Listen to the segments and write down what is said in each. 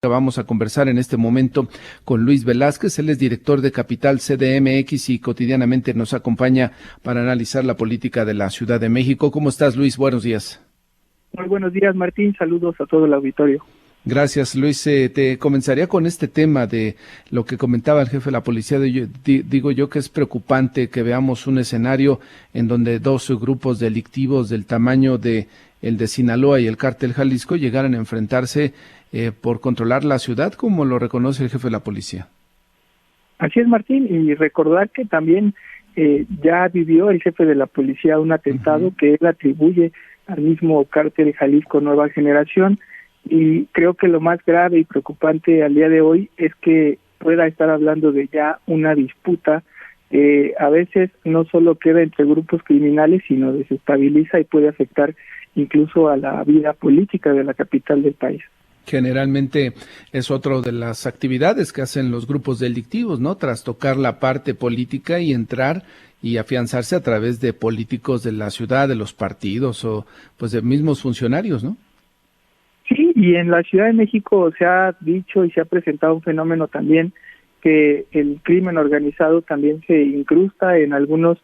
Vamos a conversar en este momento con Luis Velázquez, él es director de Capital CDMX y cotidianamente nos acompaña para analizar la política de la Ciudad de México. ¿Cómo estás, Luis? Buenos días. Muy buenos días, Martín. Saludos a todo el auditorio. Gracias, Luis. Te comenzaría con este tema de lo que comentaba el jefe de la policía. Digo yo que es preocupante que veamos un escenario en donde dos grupos delictivos del tamaño de el de Sinaloa y el Cártel Jalisco llegaran a enfrentarse por controlar la ciudad, como lo reconoce el jefe de la policía. Así es, Martín, y recordar que también ya vivió el jefe de la policía un atentado que él atribuye al mismo Cártel Jalisco Nueva Generación, y creo que lo más grave y preocupante al día de hoy es que pueda estar hablando de ya una disputa que a veces no solo queda entre grupos criminales, sino desestabiliza y puede afectar incluso a la vida política de la capital del país. Generalmente es otra de las actividades que hacen los grupos delictivos, ¿no? Trastocar la parte política y entrar y afianzarse a través de políticos de la ciudad, de los partidos o pues de mismos funcionarios, ¿no? Sí, y en la Ciudad de México se ha dicho y se ha presentado un fenómeno también que el crimen organizado también se incrusta en algunos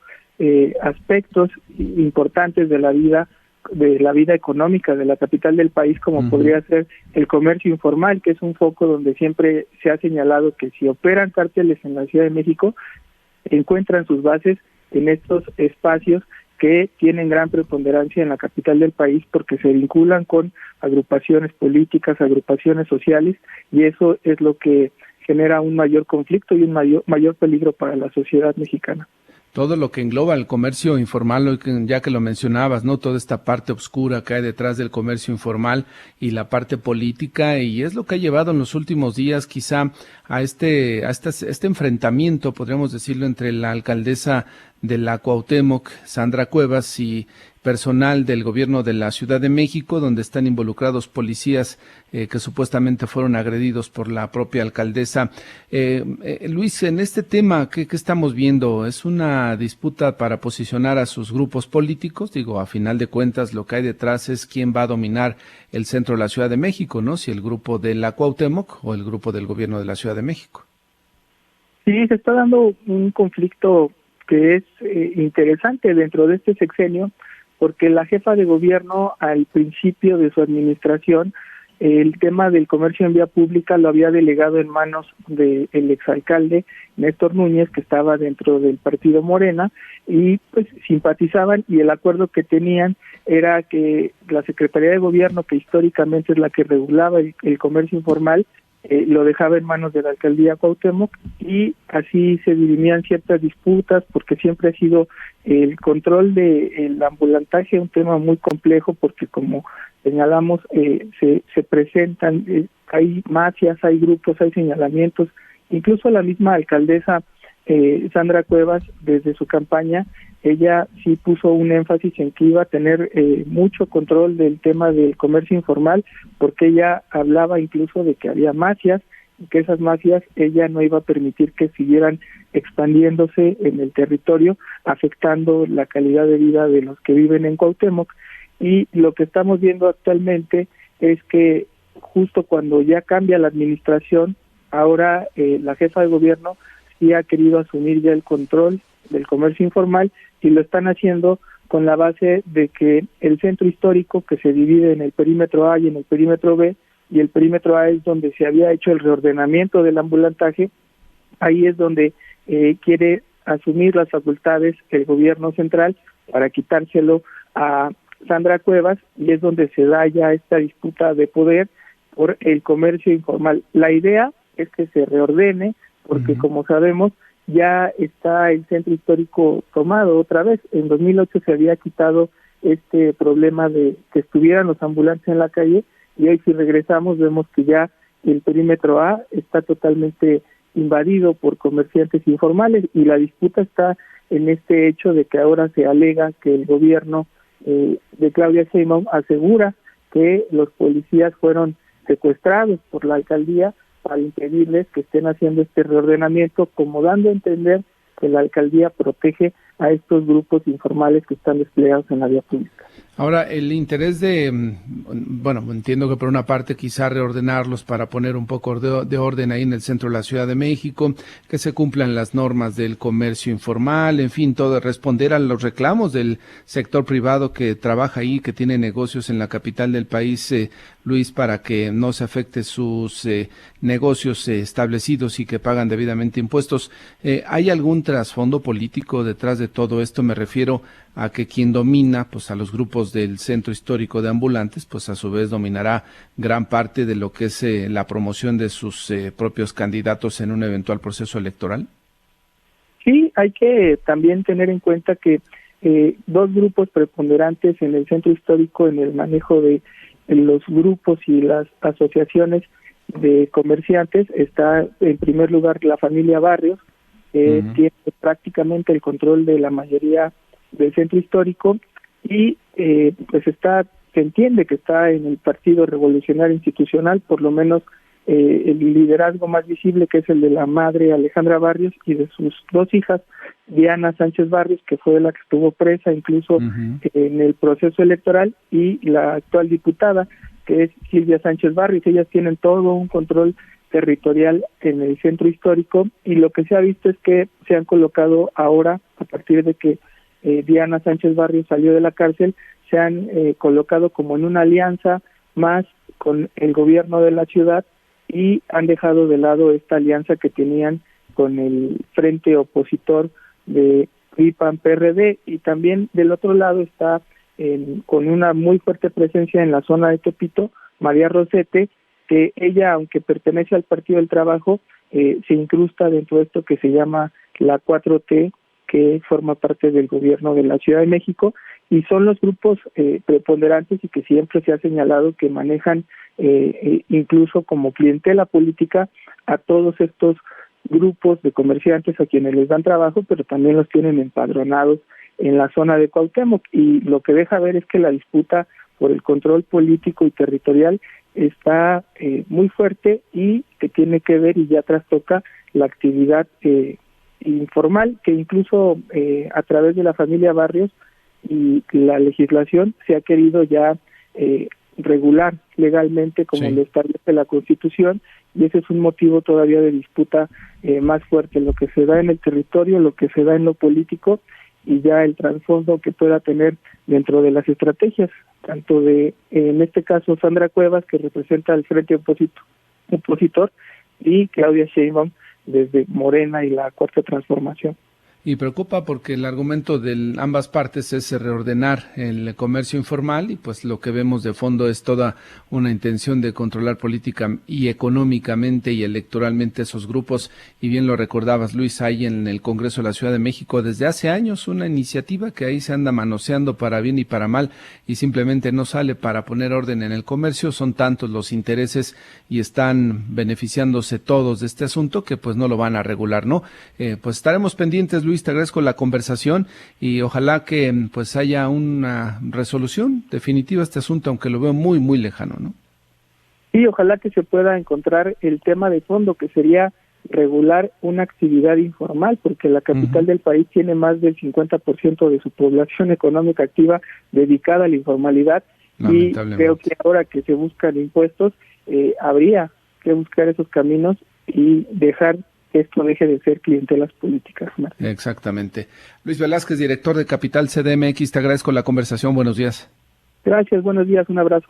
aspectos importantes de la vida económica de la capital del país, como podría ser el comercio informal, que es un foco donde siempre se ha señalado que si operan cárteles en la Ciudad de México, encuentran sus bases en estos espacios que tienen gran preponderancia en la capital del país porque se vinculan con agrupaciones políticas, agrupaciones sociales, y eso es lo que genera un mayor conflicto y un mayor peligro para la sociedad mexicana. Todo lo que engloba el comercio informal, ya que lo mencionabas, ¿no? Toda esta parte oscura que hay detrás del comercio informal y la parte política, y es lo que ha llevado en los últimos días quizá a este enfrentamiento, podríamos decirlo, entre la alcaldesa de la Cuauhtémoc, Sandra Cuevas, y personal del gobierno de la Ciudad de México, donde están involucrados policías que supuestamente fueron agredidos por la propia alcaldesa. Luis, en este tema, ¿qué estamos viendo? ¿Es una disputa para posicionar a sus grupos políticos? Digo, a final de cuentas, lo que hay detrás es quién va a dominar el centro de la Ciudad de México, ¿no? Si el grupo de la Cuauhtémoc o el grupo del gobierno de la Ciudad de México. Sí, se está dando un conflicto que es interesante dentro de este sexenio, porque la jefa de gobierno al principio de su administración, el tema del comercio en vía pública lo había delegado en manos del exalcalde Néstor Núñez, que estaba dentro del partido Morena, y pues simpatizaban, y el acuerdo que tenían era que la Secretaría de Gobierno, que históricamente es la que regulaba el comercio informal, lo dejaba en manos de la alcaldía Cuauhtémoc, y así se dirimían ciertas disputas, porque siempre ha sido el control del ambulantaje un tema muy complejo, porque como señalamos, se presentan, hay mafias, hay grupos, hay señalamientos. Incluso la misma alcaldesa Sandra Cuevas, desde su campaña, ella sí puso un énfasis en que iba a tener mucho control del tema del comercio informal, porque ella hablaba incluso de que había mafias, y que esas mafias ella no iba a permitir que siguieran expandiéndose en el territorio, afectando la calidad de vida de los que viven en Cuauhtémoc. Y lo que estamos viendo actualmente es que justo cuando ya cambia la administración, ahora la jefa de gobierno sí ha querido asumir ya el control del comercio informal, y lo están haciendo con la base de que el centro histórico, que se divide en el perímetro A y en el perímetro B, y el perímetro A es donde se había hecho el reordenamiento del ambulantaje, ahí es donde quiere asumir las facultades el gobierno central para quitárselo a Sandra Cuevas, y es donde se da ya esta disputa de poder por el comercio informal. La idea es que se reordene, porque como sabemos, ya está el centro histórico tomado otra vez. En 2008 se había quitado este problema de que estuvieran los ambulantes en la calle, y hoy si regresamos vemos que ya el perímetro A está totalmente invadido por comerciantes informales, y la disputa está en este hecho de que ahora se alega que el gobierno de Claudia Sheinbaum asegura que los policías fueron secuestrados por la alcaldía para impedirles que estén haciendo este reordenamiento, como dando a entender que la alcaldía protege a estos grupos informales que están desplegados en la vía pública. Ahora, el interés bueno, entiendo que por una parte quizá reordenarlos para poner un poco de orden ahí en el centro de la Ciudad de México, que se cumplan las normas del comercio informal, en fin, todo, responder a los reclamos del sector privado que trabaja ahí, que tiene negocios en la capital del país, Luis, para que no se afecte sus negocios establecidos y que pagan debidamente impuestos. ¿Hay algún trasfondo político detrás de todo esto? Me refiero a que quien domina, pues a los grupos del Centro Histórico de Ambulantes, pues a su vez dominará gran parte de lo que es la promoción de sus propios candidatos en un eventual proceso electoral. Sí, hay que también tener en cuenta que dos grupos preponderantes en el Centro Histórico en el manejo de los grupos y las asociaciones de comerciantes está en primer lugar la familia Barrios, tiene prácticamente el control de la mayoría del Centro Histórico y pues se entiende que está en el Partido Revolucionario Institucional, por lo menos el liderazgo más visible, que es el de la madre Alejandra Barrios y de sus dos hijas, Diana Sánchez Barrios, que fue la que estuvo presa incluso en el proceso electoral, y la actual diputada, que es Silvia Sánchez Barrios. Ellas tienen todo un control territorial en el Centro Histórico, y lo que se ha visto es que se han colocado ahora, a partir de que Diana Sánchez Barrios salió de la cárcel, se han colocado como en una alianza más con el gobierno de la ciudad, y han dejado de lado esta alianza que tenían con el frente opositor de PRI-PAN-PRD, y también del otro lado está con una muy fuerte presencia en la zona de Tepito, María Rosete, que ella, aunque pertenece al Partido del Trabajo, se incrusta dentro de esto que se llama la 4T, que forma parte del gobierno de la Ciudad de México, y son los grupos preponderantes y que siempre se ha señalado que manejan incluso como clientela política a todos estos grupos de comerciantes a quienes les dan trabajo, pero también los tienen empadronados en la zona de Cuauhtémoc, y lo que deja ver es que la disputa por el control político y territorial está muy fuerte, y que tiene que ver y ya trastoca la actividad informal, que incluso a través de la familia Barrios y la legislación se ha querido ya regular legalmente, como lo establece la Constitución, y ese es un motivo todavía de disputa más fuerte, lo que se da en el territorio, lo que se da en lo político, y ya el trasfondo que pueda tener dentro de las estrategias, tanto de, en este caso, Sandra Cuevas, que representa al frente opositor, y Claudia Sheinbaum desde Morena y la Cuarta Transformación. Y preocupa porque el argumento de ambas partes es reordenar el comercio informal, y pues lo que vemos de fondo es toda una intención de controlar política y económicamente y electoralmente esos grupos. Y bien lo recordabas, Luis, hay en el Congreso de la Ciudad de México desde hace años una iniciativa que ahí se anda manoseando para bien y para mal, y simplemente no sale para poner orden en el comercio. Son tantos los intereses y están beneficiándose todos de este asunto que pues no lo van a regular, ¿no? Pues estaremos pendientes, Luis, te agradezco la conversación y ojalá que pues haya una resolución definitiva a este asunto, aunque lo veo muy, muy lejano, ¿no? Sí, ojalá que se pueda encontrar el tema de fondo, que sería regular una actividad informal, porque la capital del país tiene más del 50% de su población económica activa dedicada a la informalidad, y creo que ahora que se buscan impuestos, habría que buscar esos caminos y dejar que esto deje de ser clientelas políticas. Exactamente. Luis Velázquez, director de Capital CDMX, te agradezco la conversación. Buenos días. Gracias, buenos días, un abrazo.